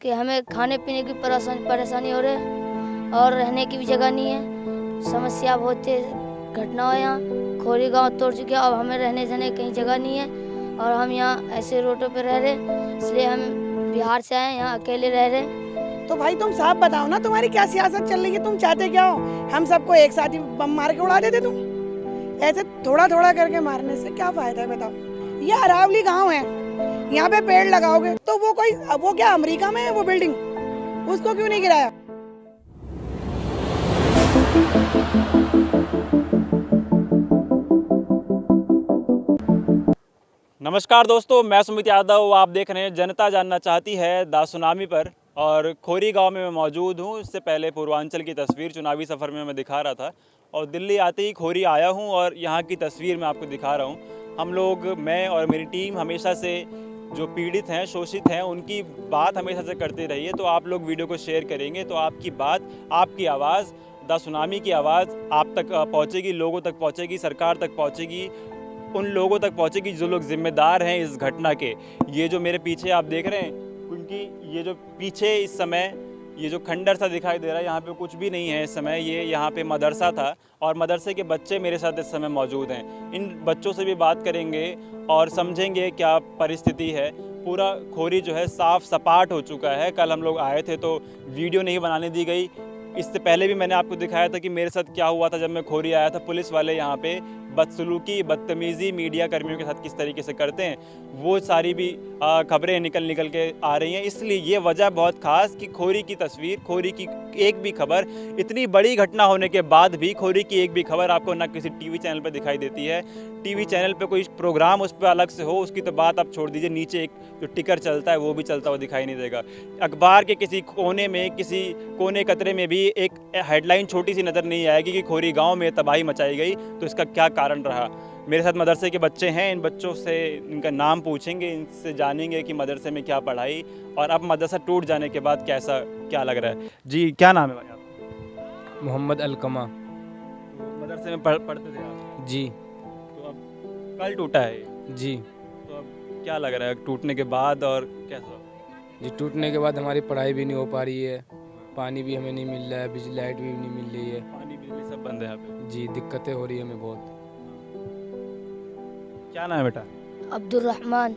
कि हमें खाने पीने की परेशानी हो रही है और रहने की भी जगह नहीं है। समस्या बहुत है, घटना हो यहाँ खोरी गांव तोड़ चुके हैं। अब हमें रहने जाने कहीं जगह नहीं है और हम यहाँ ऐसे रोडों पे रह रहे, इसलिए हम बिहार से आए, यहाँ अकेले रह रहे। तो भाई तुम साफ बताओ ना, तुम्हारी क्या सियासत चल रही है? तुम चाहते क्या हो? हम सबको एक साथ ही बम मार के उड़ा देते तुम? ऐसे थोड़ा थोड़ा करके मारने से क्या फायदा है बताओ? ये अरावली गांव है, यहाँ पे पेड़ लगाओगे तो वो क्या अमेरिका में है वो बिल्डिंग? उसको क्यों नहीं गिराया? नमस्कार दोस्तों, मैं सुमित यादव। आप देख रहे हैं जनता जानना चाहती है द सुनामी पर। और खोरी गांव में मैं मौजूद हूं। इससे पहले पूर्वांचल की तस्वीर चुनावी सफ़र में मैं दिखा रहा था और दिल्ली आते ही खोरी आया हूं और यहां की तस्वीर मैं आपको दिखा रहा हूं। हम लोग, मैं और मेरी टीम हमेशा से जो पीड़ित हैं, शोषित हैं, उनकी बात हमेशा से करते रही है। तो आप लोग वीडियो को शेयर करेंगे तो आपकी बात, आपकी आवाज़, द सुनामी की आवाज़ आप तक पहुँचेगी, लोगों तक पहुँचेगी, सरकार तक पहुँचेगी, उन लोगों तक पहुंचेगी जो लोग जिम्मेदार हैं इस घटना के। ये जो मेरे पीछे आप देख रहे हैं, क्योंकि ये जो पीछे इस समय ये जो खंडर सा दिखाई दे रहा है, यहाँ पे कुछ भी नहीं है इस समय। ये यहाँ पे मदरसा था और मदरसे के बच्चे मेरे साथ इस समय मौजूद हैं। इन बच्चों से भी बात करेंगे और समझेंगे क्या परिस्थिति है। पूरा खोरी जो है साफ सपाट हो चुका है। कल हम लोग आए थे तो वीडियो नहीं बनाने दी गई। इससे पहले भी मैंने आपको दिखाया था कि मेरे साथ क्या हुआ था जब मैं खोरी आया था। पुलिस वाले यहाँ पे बदसलूकी, बदतमीज़ी मीडिया कर्मियों के साथ किस तरीके से करते हैं, वो सारी भी खबरें निकल के आ रही हैं। इसलिए ये वजह बहुत ख़ास कि खोरी की तस्वीर, खोरी की एक भी खबर, इतनी बड़ी घटना होने के बाद भी खोरी की एक भी खबर आपको ना किसी टीवी चैनल पर दिखाई देती है। टीवी चैनल पे कोई प्रोग्राम उस पर अलग से हो उसकी तो बात आप छोड़ दीजिए, नीचे एक जो टिकर चलता है वो भी चलता हुआ दिखाई नहीं देगा। अखबार के किसी कोने में, किसी कोने कतरे में भी एक हेडलाइन छोटी सी नज़र नहीं आएगी कि खोरी गांव में तबाही मचाई गई। तो इसका क्या कारण रहा? मेरे साथ मदरसे के बच्चे हैं। इन बच्चों से इनका नाम पूछेंगे, इनसे जानेंगे कि मदरसे में क्या पढ़ाई और अब मदरसा टूट जाने के बाद कैसा क्या लग रहा है। जी, क्या नाम है भाई आपका? मोहम्मद अलकमा। तो मदरसे में पढ़ते थे आप? जी। तो अब कल टूटा है ये? जी। तो अब क्या लग रहा है टूटने के बाद और कैसा? जी, टूटने के बाद हमारी पढ़ाई भी नहीं हो पा रही है, पानी भी हमें नहीं मिल रहा है, बिजली लाइट भी नहीं मिल रही है। पानी बिजली सब बंद है यहाँ पे? जी, दिक्कतें हो रही है हमें बहुत। क्या नाम है बेटा? अब्दुल रहमान।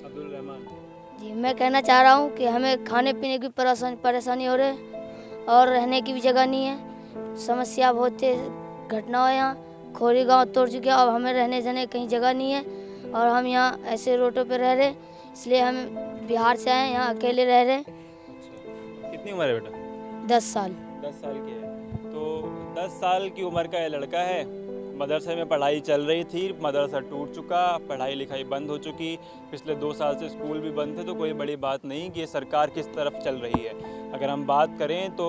अब्दुल रहमान जी, मैं कहना चाह रहा हूँ कि हमें खाने पीने की परेशानी हो रही है और रहने की भी जगह नहीं है। समस्या बहुत है, घटना हो यहाँ खोरी गांव तोड़ चुके हैं। अब हमें रहने जाने कहीं जगह नहीं है और हम यहाँ ऐसे रोडों पे रह रहे, इसलिए हम बिहार से आए, यहाँ अकेले रह रहे। कितनी उम्र है बेटा? 10 साल। 10 साल की है। तो 10 साल की उम्र का ये लड़का है। मदरसे में पढ़ाई चल रही थी, मदरसा टूट चुका, पढ़ाई लिखाई बंद हो चुकी, पिछले 2 साल से स्कूल भी बंद थे। तो कोई बड़ी बात नहीं कि ये सरकार किस तरफ चल रही है। अगर हम बात करें तो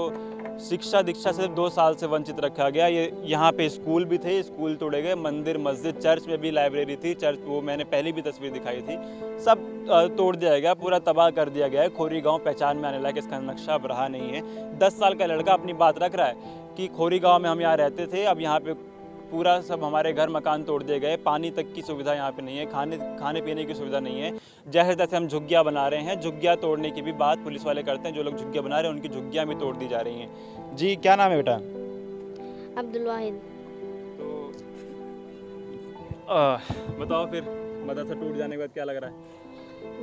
शिक्षा दीक्षा से 2 साल से वंचित रखा गया। ये यहाँ पे स्कूल भी थे, स्कूल तोड़े गए, मंदिर मस्जिद, चर्च में भी लाइब्रेरी थी, चर्च वो मैंने पहले भी तस्वीर दिखाई थी, सब तोड़ दिया गया, पूरा तबाह कर दिया गया है। खोरी गांव पहचान में आने लायक इसका नक्शा अब रहा नहीं है। 10 साल का लड़का अपनी बात रख रहा है कि खोरी गांव में हम यहाँ रहते थे, अब यहाँ पे पूरा सब हमारे घर मकान तोड़ दिए गए, पानी तक की सुविधा यहाँ पे नहीं है, खाने पीने की सुविधा नहीं है। जैसे तैसे हम झुग्गियाँ बना रहे हैं। झुग्गियाँ तोड़ने की भी बात पुलिस वाले करते हैं। जो लोग झुग्गियाँ बना रहे हैं उनकी झुग्गियाँ भी तोड़ दी जा रही हैं। जी, क्या नाम है बेटा? अब्दुल वाहिद। तो बताओ फिर, मदरसा टूट जाने के बाद क्या लग रहा है?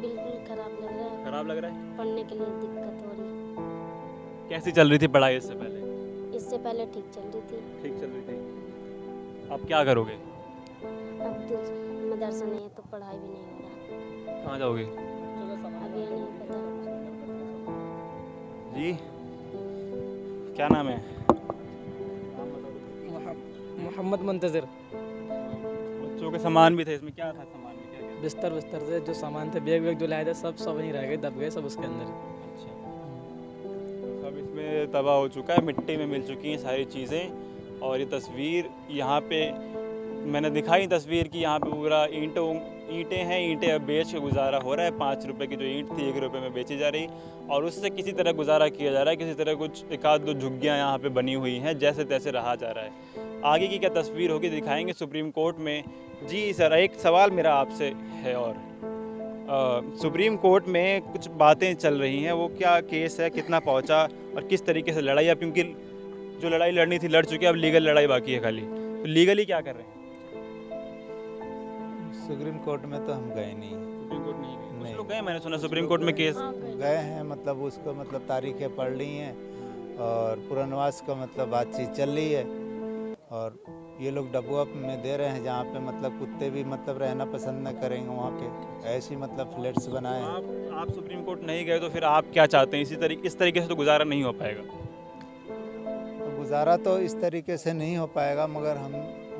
बिल्कुल खराब लग रहा है, खराब लग रहा है? पढ़ने के लिए दिक्कत हो रही है। कैसी चल रही थी पढ़ाई इससे पहले? इससे पहले ठीक चल रही थी, ठीक चल रही थी। अब क्या करोगे? अब तो मदरसा नहीं है तो पढ़ाई भी नहीं हो रहा। कहाँ जाओगे? अभी नहीं पता। जी, क्या नाम है? मोहम्मद मुंतज़िर। बच्चों के सामान भी थे इसमें, क्या था सामान में? क्या बिस्तर से जो सामान थे, बैग वैग जो लाए थे, सब वहीं रह गए, दब गए सब उसके अंदर। अच्छा, तो सब इसमें तबाह हो चुका है, मिट्टी में मिल चुकी हैं सारी चीज़ें। और ये तस्वीर यहाँ पे मैंने दिखाई तस्वीर की, यहाँ पे पूरा ईंटें हैं, ईंटें अब बेच के गुजारा हो रहा है। 5 रुपए की जो ईंट थी 1 रुपए में बेची जा रही और उससे किसी तरह गुजारा किया जा रहा है। किसी तरह कुछ एक आध दो झुग्गियाँ यहाँ पे बनी हुई हैं, जैसे तैसे रहा जा रहा है। आगे की क्या तस्वीर होगी दिखाएंगे सुप्रीम कोर्ट में। जी सर, एक सवाल मेरा आपसे है और सुप्रीम कोर्ट में कुछ बातें चल रही हैं, वो क्या केस है, कितना पहुंचा और किस तरीके से लड़ाई, अब क्योंकि जो लड़ाई लड़नी थी लड़ चुके हैं, अब लीगल लड़ाई बाकी है खाली, तो लीगली क्या कर रहे हैं? सुप्रीम कोर्ट में तो हम गए नहीं। सुप्रीम कोर्ट नहीं गए? नहीं। कुछ लोग गए, मैंने सुना सुप्रीम कोर्ट में केस गए हैं, मतलब उसको मतलब तारीखें पढ़ ली हैं और पुनर्वास का मतलब बातचीत चल रही है, और ये लोग डबुआ में दे रहे हैं जहाँ पे मतलब कुत्ते भी मतलब रहना पसंद न करेंगे वहाँ पे, ऐसी मतलब फ्लैट्स बनाए हैं। आप सुप्रीम कोर्ट नहीं गए तो फिर आप क्या चाहते हैं? इस तरीके से तो गुजारा नहीं हो पाएगा। तो गुजारा तो इस तरीके से नहीं हो पाएगा, मगर हम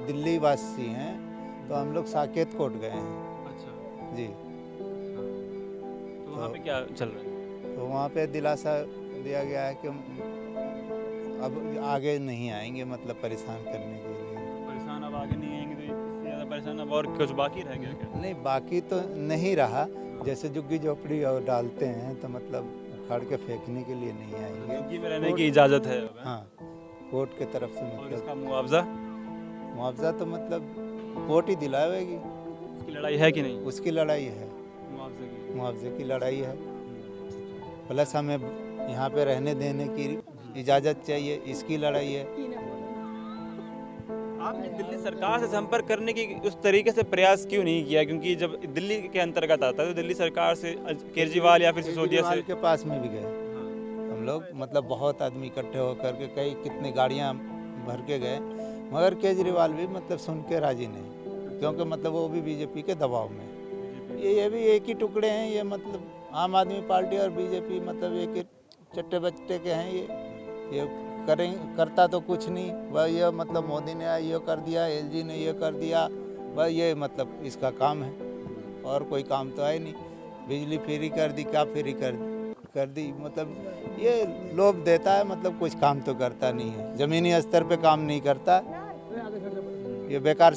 दिल्ली वासी हैं तो हम लोग साकेत कोर्ट गए हैं। अच्छा जी, तो वहाँ पे क्या चल रहा है? तो वहाँ पे दिलासा दिया गया है कि अब आगे नहीं आएंगे मतलब परेशान करने के लिए। परेशान अब आगे नहीं आएंगे तो इससे ज़्यादा परेशान अब और कुछ बाकी रह गया क्या? नहीं, बाकी तो नहीं रहा, जैसे झुग्गी झोपड़ी और डालते हैं तो मतलब उखाड़ के फेंकने के लिए नहीं आएंगे। झुग्गी में रहने की इजाज़त है अब, हैं? हाँ, कोर्ट के तरफ से और इसका मतलब मुआवजा तो मतलब कोर्ट ही दिलावेगी। उसकी लड़ाई है कि नहीं? उसकी लड़ाई है, मुआवजे की। मुआवजे की लड़ाई है, प्लस हमें यहाँ पे रहने देने की इजाज़त चाहिए, इसकी लड़ाई है। आपने दिल्ली सरकार से संपर्क करने की उस तरीके से प्रयास क्यों नहीं किया? क्योंकि जब दिल्ली के अंतर्गत आता है तो दिल्ली सरकार से केजरीवाल या फिर सिसोदिया से के पास में भी गए हम लोग, मतलब बहुत आदमी इकट्ठे होकर के कई कितनी गाड़ियाँ भर के गए, मगर केजरीवाल भी मतलब सुन के राजी नहीं, क्योंकि मतलब वो भी बीजेपी के दबाव में। ये भी एक ही टुकड़े हैं, ये मतलब आम आदमी पार्टी और बीजेपी मतलब एक ही चट्टे बट्टे के हैं। ये करता तो कुछ नहीं, वह ये मतलब मोदी ने ये कर दिया, एलजी ने ये कर दिया, वह ये मतलब इसका काम है, और कोई काम तो है नहीं। बिजली फ्री कर दी, क्या फ्री कर दी, मतलब ये लोभ देता है, मतलब कुछ काम तो करता नहीं है, ज़मीनी स्तर पे काम नहीं करता। ये बेकार,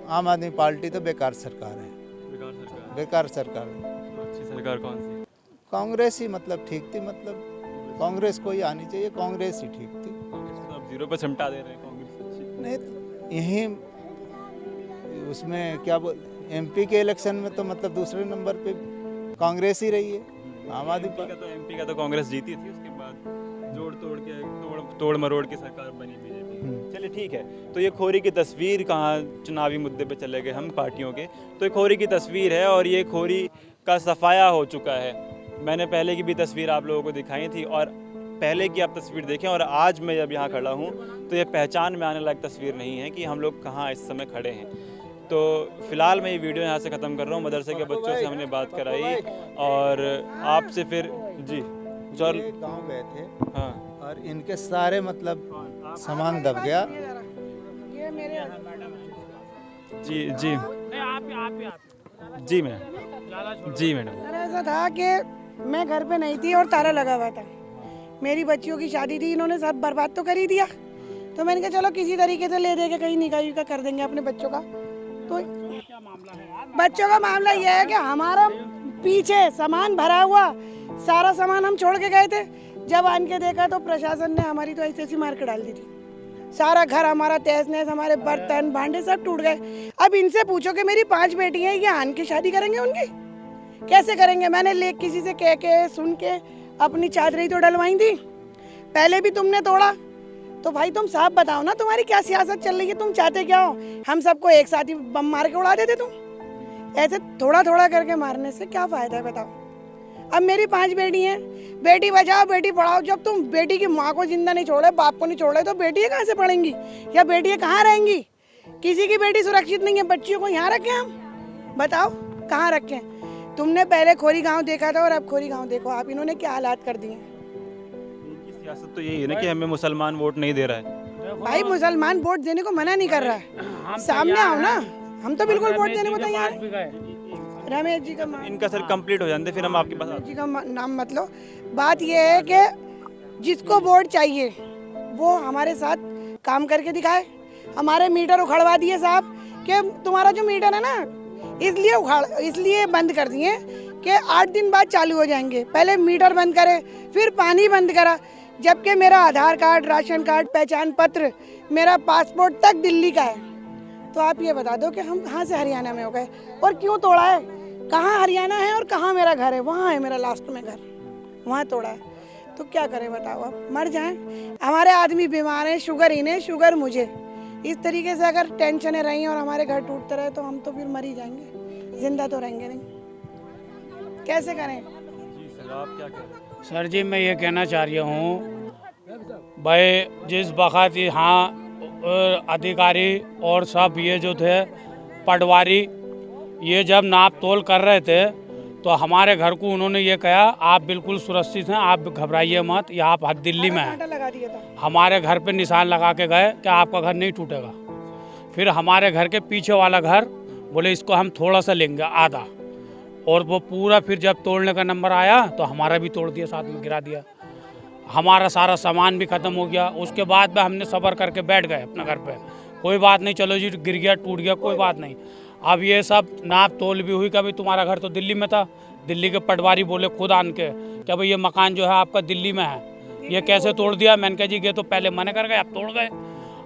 आम आदमी पार्टी तो बेकार सरकार है, बेकार सरकार है। तो अच्छी सरकार कौन सी? कांग्रेस ही मतलब ठीक थी, मतलब कांग्रेस को ही आनी चाहिए, कांग्रेस ही ठीक थी। कांग्रेस तो अब 0 पे सिमटा दे रहे हैं कांग्रेस। नहीं तो यहीं उसमें क्या बोल, एमपी के इलेक्शन में तो मतलब दूसरे नंबर पे कांग्रेस ही रही है। आम आदमी एमपी का तो कांग्रेस जीती थी, उसके बाद तोड़ मरोड़ की सरकार बनी बीजेपी। चलिए ठीक है, तो ये खोरी की तस्वीर, कहाँ चुनावी मुद्दे पे चले गए हम पार्टियों के, तो ये खोरी की तस्वीर है और ये खोरी का सफाया हो चुका है। मैंने पहले की भी तस्वीर आप लोगों को दिखाई थी, और पहले की आप तस्वीर देखें और आज मैं जब यहाँ खड़ा हूँ तो ये पहचान में आने लायक तस्वीर नहीं है कि हम लोग कहाँ इस समय खड़े हैं। तो फिलहाल मैं ये वीडियो यहाँ से ख़त्म कर रहा हूँ। मदरसे के बच्चों से हमने बात कराई और आपसे फिर जी और गाँव गए थे, हाँ, और इनके सारे मतलब सामान दब गया। ये मेरे जी जी जी मैडम, जी मैडम। सर ऐसा था कि मैं घर पे नहीं थी और ताला लगा हुआ था, मेरी बच्चियों की शादी थी, इन्होंने सब बर्बाद तो कर ही दिया, तो मैंने कहा चलो किसी तरीके से ले दे के कहीं निकाह कर देंगे अपने बच्चों का। तो बच्चों का मामला यह है कि हमारा पीछे सामान भरा हुआ, सारा सामान हम छोड़ के गए थे, जब आन के देखा तो प्रशासन ने हमारी तो ऐसी मार के डाल दी थी। सारा घर हमारा तहस नहस, हमारे बर्तन भांडे सब टूट गए। अब इनसे पूछो कि मेरी 5 बेटी हैं, ये आन के शादी करेंगे उनकी? कैसे करेंगे? मैंने ले किसी से कह के सुन के अपनी चादरें तो डलवाई थी, पहले भी तुमने तोड़ा, तो भाई तुम साफ बताओ ना तुम्हारी क्या सियासत चल रही है, तुम चाहते क्या हो? हम सबको एक साथ ही बम मार के उड़ा देते तुम? ऐसे थोड़ा थोड़ा करके मारने से क्या फायदा है बताओ? अब मेरी 5 बेटी हैं, बेटी बचाओ बेटी पढ़ाओ। जब तुम बेटी की माँ को जिंदा नहीं छोड़े, बाप को नहीं छोड़े, तो बेटियाँ कहाँ से पढ़ेंगी या बेटियाँ कहाँ रहेंगी? किसी की बेटी सुरक्षित नहीं है, बच्चियों को यहाँ रखें हम? बताओ कहाँ रखें? तुमने पहले खोरी गांव देखा था और अब खोरी गांव देखो आप, इन्होंने क्या हालात कर दिए। इनकी सियासत तो यही है ना कि हमें मुसलमान वोट नहीं दे रहा है। भाई मुसलमान वोट देने को मना नहीं कर रहा है, सामने आओ ना, हम तो बिल्कुल वोट देने को तैयार हैं। रमेश जी का इनका सर कंप्लीट हो जाते फिर हम आपके पास आते जी का नाम मत लो। बात यह है कि जिसको वोट चाहिए वो हमारे साथ काम करके दिखाए। हमारे मीटर उखड़वा दिए साहब कि तुम्हारा जो मीटर है ना, इसलिए बंद कर दिए कि 8 दिन बाद चालू हो जाएंगे। पहले मीटर बंद करे, फिर पानी बंद करा, जबकि मेरा आधार कार्ड, राशन कार्ड, पहचान पत्र, मेरा पासपोर्ट तक दिल्ली का है। तो आप ये बता दो कि हम कहाँ से हरियाणा में हो गए और क्यों तोड़ा है? कहाँ हरियाणा है और कहाँ मेरा घर है, वहाँ है मेरा लास्ट में घर, वहाँ तोड़ा है। तो क्या करें बताओ, अब मर जाएं। हमारे आदमी बीमार हैं, शुगर इन्हें शुगर मुझे। इस तरीके से अगर टेंशनें रही और हमारे घर टूटते रहे तो हम तो फिर मर ही जाएंगे, जिंदा तो रहेंगे नहीं। कैसे करें? जी सर, आप क्या कह रहे हैं? सर जी मैं ये कहना चाह रही हूँ भाई, जिस वक़्त यहाँ अधिकारी और सब ये जो थे पटवारी, ये जब नाप तोल कर रहे थे तो हमारे घर को उन्होंने ये कहा आप बिल्कुल सुरक्षित हैं, आप घबराइए मत, यहाँ आप दिल्ली में हैं। लगा दिया था। हमारे घर पे निशान लगा के गए कि आपका घर नहीं टूटेगा। फिर हमारे घर के पीछे वाला घर बोले इसको हम थोड़ा सा लेंगे, आधा, और वो पूरा फिर जब तोड़ने का नंबर आया तो हमारा भी तोड़ दिया, साथ में गिरा दिया। हमारा सारा सामान भी ख़त्म हो गया। उसके बाद में हमने सब्र करके बैठ गए अपने घर पे, कोई बात नहीं, चलो जी गिर गया टूट गया कोई बात नहीं। अब ये सब नाप तोल भी हुई कि भाई तुम्हारा घर तो दिल्ली में था। दिल्ली के पटवारी बोले खुद आन के कि भाई ये मकान जो है आपका दिल्ली में है, ये कैसे तोड़ दिया। मैंने कहा जी ये तो पहले मना कर गए, अब तोड़ गए।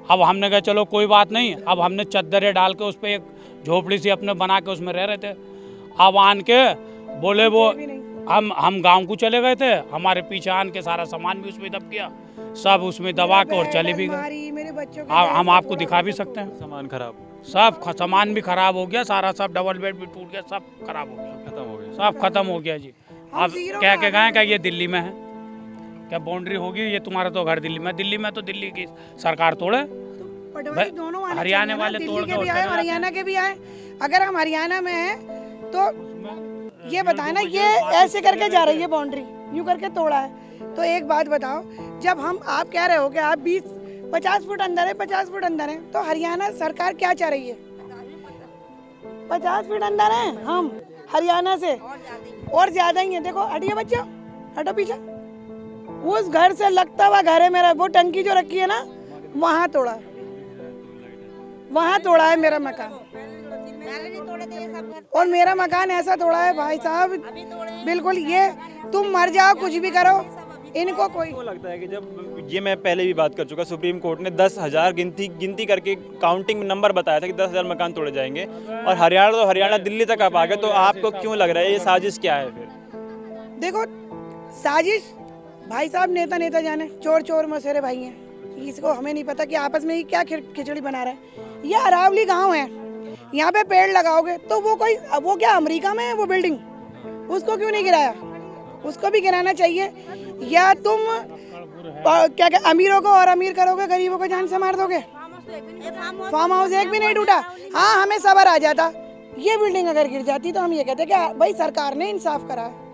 अब हमने कहा चलो कोई बात नहीं, अब हमने चद्दरें डाल के उस पर एक झोपड़ी सी अपने बना के उसमें रह रहे थे। अब आन के बोले वो हम गांव को चले गए थे, हमारे पीछे आन के सारा सामान भी उसमें दब गया, सब उसमें दबा के और चले भी गए। मेरे बच्चों हम आपको दिखा भी सकते हैं, सामान खराब, सब सामान भी खराब हो गया, सारा सब डबल बेड भी टूट गया, सब खराब हो गया, खत्म हो गया। सब खत्म हो गया जी। अब कह के गए क्या ये दिल्ली में है, क्या बाउंड्री होगी, ये तुम्हारा तो घर दिल्ली में, दिल्ली में तो दिल्ली की सरकार तोड़े, पटवारी दोनों आने हरियाणा चाहिए ना, वाले दिल्ली तोड़ के के भी आए, हरियाणा के भी आए। अगर हम हरियाणा में हैं तो ये बताए ना, ये ऐसे करके जा रही है बाउंड्री, यूं करके तोड़ा है। तो एक बात बताओ, जब हम आप कह रहे हो कि आप 20-50 फुट अंदर है, 50 फुट अंदर है, तो हरियाणा सरकार क्या चाह रही है? 50 फीट अंदर है हम हरियाणा से, और ज्यादा ही है। देखो हटिए बच्चों, हटो पीछे। उस घर से लगता हुआ घर है मेरा, वो टंकी जो रखी है ना, वहाँ तोड़ा है, वहाँ तोड़ा है मेरा मकान। और मेरा मकान ऐसा तोड़ा है भाई साहब, बिल्कुल ये तुम मर जाओ कुछ भी करो, इनको कोई लगता है कि जब ये मैं पहले भी बात कर चुका, सुप्रीम कोर्ट ने 10,000 गिनती करके काउंटिंग में नंबर बताया था कि 10,000 मकान तोड़े जाएंगे, और हरियाणा दिल्ली तक आप आ गए। तो आपको क्यों लग रहा है ये साजिश क्या है? फिर देखो साजिश भाई साहब, नेता जाने, चोर मसेरे भाई हैं, इसको हमें नहीं पता कि आपस में ही क्या खिचड़ी बना रहे हैं। ये अरावली गांव है, यहाँ पे पेड़ लगाओगे तो वो क्या अमेरिका में है वो बिल्डिंग, उसको क्यों नहीं गिराया? उसको भी गिराना चाहिए। या तुम क्या अमीरों को और अमीर करोगे, गरीबों को जान से मार दोगे। फार्म हाउस एक भी नहीं टूटा। हाँ, हमें सबर आ जाता, ये बिल्डिंग अगर गिर जाती तो हम ये कहते कि भाई सरकार ने इंसाफ करा है।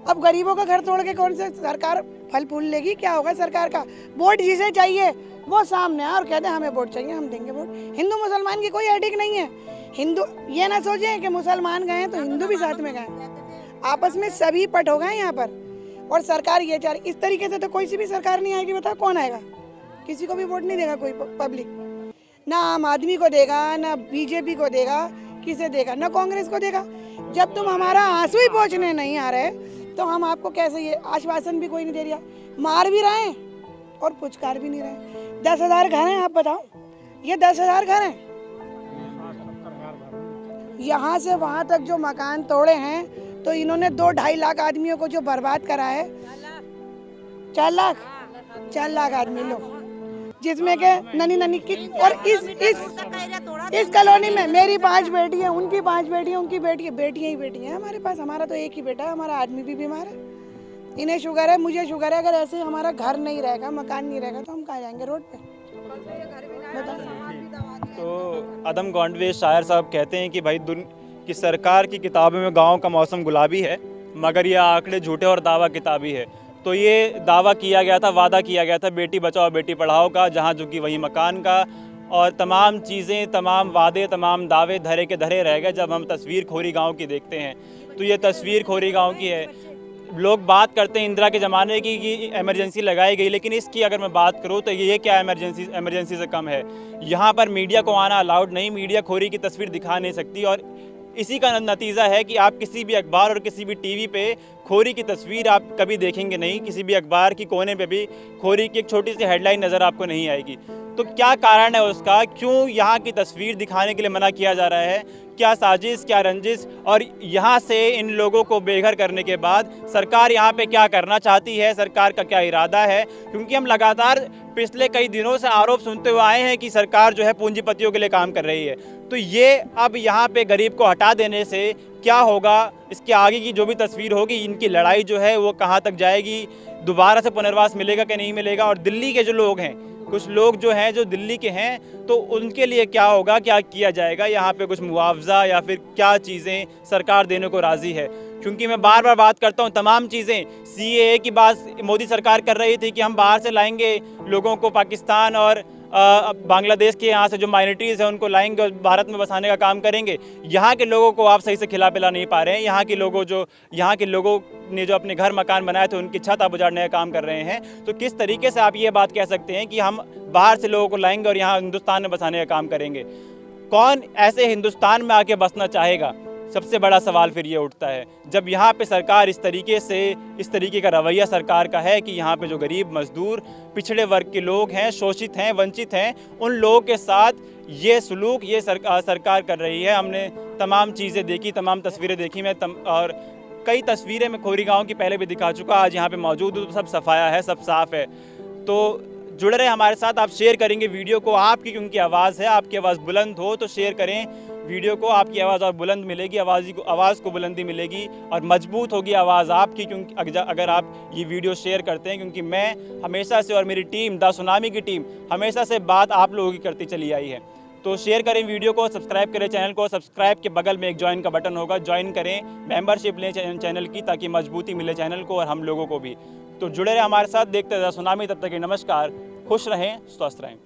अब गरीबों का घर तोड़ के कौन से सरकार फल फूल लेगी? क्या होगा सरकार का? वोट जिसे चाहिए वो सामने आए और कहते हैं हमें वोट चाहिए, हम देंगे वोट। हिंदू मुसलमान की कोई एडिक नहीं है। हिंदू ये ना सोचे कि मुसलमान गए तो हिंदू भी साथ में गए, आपस में सभी पट हो गए यहाँ पर। और सरकार ये चाह रही, इस तरीके से तो कोई सी भी सरकार नहीं आएगी। बताओ कौन आएगा? किसी को भी वोट नहीं देगा कोई पब्लिक, ना आम आदमी को देगा, ना बीजेपी को देगा, किसे देगा? ना कांग्रेस को देगा। जब तुम हमारा आंसू ही पोंछने नहीं आ रहे तो हम आपको कैसे? ये आश्वासन भी कोई नहीं दे रहा, मार भी रहे हैं और पुचकार भी नहीं रहे। 10,000 घर हैं, आप बताओ, ये 10,000 घर हैं। यहाँ से वहाँ तक जो मकान तोड़े हैं तो इन्होंने 2-2.5 लाख आदमियों को जो बर्बाद करा है, 4 लाख आदमी लोग, जिसमें के ननी की। और इस कॉलोनी में मेरी 5 बेटी है, उनकी 5 बेटी है, उनकी बेटियां ही बेटियां हैं हमारे पास। हमारा तो एक ही बेटा है, हमारा आदमी भी बीमार है, इन्हें शुगर है, मुझे शुगर है। अगर ऐसे ही हमारा घर नहीं रहेगा, मकान नहीं रहेगा तो हम कहाँ जाएंगे? रोड पे। तो अदम गोंडवे शायर साहब कहते हैं कि भाई कि सरकार की किताबों में गांव का मौसम गुलाबी है, मगर ये आंकड़े झूठे और दावा किताबी है। तो ये दावा किया गया था, वादा किया गया था बेटी बचाओ बेटी पढ़ाओ का, जहां झुकी वहीं मकान का, और तमाम चीज़ें, तमाम वादे, तमाम दावे धरे के धरे रह गए। जब हम तस्वीर खोरी गांव की देखते हैं तो ये तस्वीर खोरी गांव की है। लोग बात करते हैं इंदिरा के ज़माने की कि इमरजेंसी लगाई गई, लेकिन इसकी अगर मैं बात करूं तो ये क्या इमरजेंसी से कम है। यहाँ पर मीडिया को आना अलाउड नहीं, मीडिया खोरी की तस्वीर दिखा नहीं सकती, और इसी का नतीजा है कि आप किसी भी अखबार और किसी भी टीवी पे खोरी की तस्वीर आप कभी देखेंगे नहीं, किसी भी अखबार की कोने पे भी खोरी की एक छोटी सी हेडलाइन नज़र आपको नहीं आएगी। तो क्या कारण है उसका, क्यों यहाँ की तस्वीर दिखाने के लिए मना किया जा रहा है, क्या साजिश, क्या रंजिश, और यहाँ से इन लोगों को बेघर करने के बाद सरकार यहाँ पे क्या करना चाहती है, सरकार का क्या इरादा है? क्योंकि हम लगातार पिछले कई दिनों से आरोप सुनते हुए आए हैं कि सरकार जो है पूंजीपतियों के लिए काम कर रही है। तो ये अब यहाँ पे गरीब को हटा देने से क्या होगा, इसके आगे की जो भी तस्वीर होगी, इनकी लड़ाई जो है वो कहाँ तक जाएगी, दोबारा से पुनर्वास मिलेगा कि नहीं मिलेगा, और दिल्ली के जो लोग हैं, कुछ लोग जो हैं जो दिल्ली के हैं, तो उनके लिए क्या होगा, क्या किया जाएगा, यहाँ पे कुछ मुआवजा या फिर क्या चीज़ें सरकार देने को राज़ी है? क्योंकि मैं बार बार बात करता हूँ, तमाम चीज़ें CAA की बात मोदी सरकार कर रही थी कि हम बाहर से लाएंगे लोगों को, पाकिस्तान और बांग्लादेश के यहाँ से जो माइनॉरिटीज़ हैं उनको लाएंगे और भारत में बसाने का काम करेंगे। यहाँ के लोगों को आप सही से खिला पिला नहीं पा रहे हैं। यहाँ के लोगों ने जो अपने घर मकान बनाए थे उनकी छत आप उजाड़ने का काम कर रहे हैं। तो किस तरीके से आप ये बात कह सकते हैं कि हम बाहर से लोगों को लाएंगे और यहाँ हिंदुस्तान में बसाने का काम करेंगे? कौन ऐसे हिंदुस्तान में आके बसना चाहेगा? सबसे बड़ा सवाल फिर ये उठता है, जब यहाँ पे सरकार इस तरीके का रवैया सरकार का है कि यहाँ पे जो गरीब, मजदूर, पिछड़े वर्ग के लोग हैं, शोषित हैं, वंचित हैं, उन लोगों के साथ ये सुलूक ये सरकार कर रही है। हमने तमाम चीज़ें देखी, तमाम तस्वीरें देखी और कई तस्वीरें मैं खोरी गाँव की पहले भी दिखा चुका, आज यहाँ पे मौजूद हूँ तो सब सफाया है, सब साफ़ है। तो जुड़े रहे हमारे साथ, आप शेयर करेंगे वीडियो को, आपकी क्योंकि आवाज़ है, आपकी आवाज़ बुलंद हो तो शेयर करें वीडियो को, आपकी आवाज़ और बुलंद मिलेगी, आवाज़ को बुलंदी मिलेगी और मजबूत होगी आवाज़ आपकी, क्योंकि अगर आप ये वीडियो शेयर करते हैं, क्योंकि मैं हमेशा से और मेरी टीम द सुनामी की टीम हमेशा से बात आप लोगों की करती चली आई है। तो शेयर करें वीडियो को, सब्सक्राइब करें चैनल को, सब्सक्राइब के बगल में एक ज्वाइन का बटन होगा, ज्वाइन करें, मेंबरशिप लें चैनल की, ताकि मजबूती मिले चैनल को और हम लोगों को भी। तो जुड़े रहे हमारे साथ, देखते रहे सुनामी। तब तक नमस्कार, खुश रहें, स्वस्थ रहें।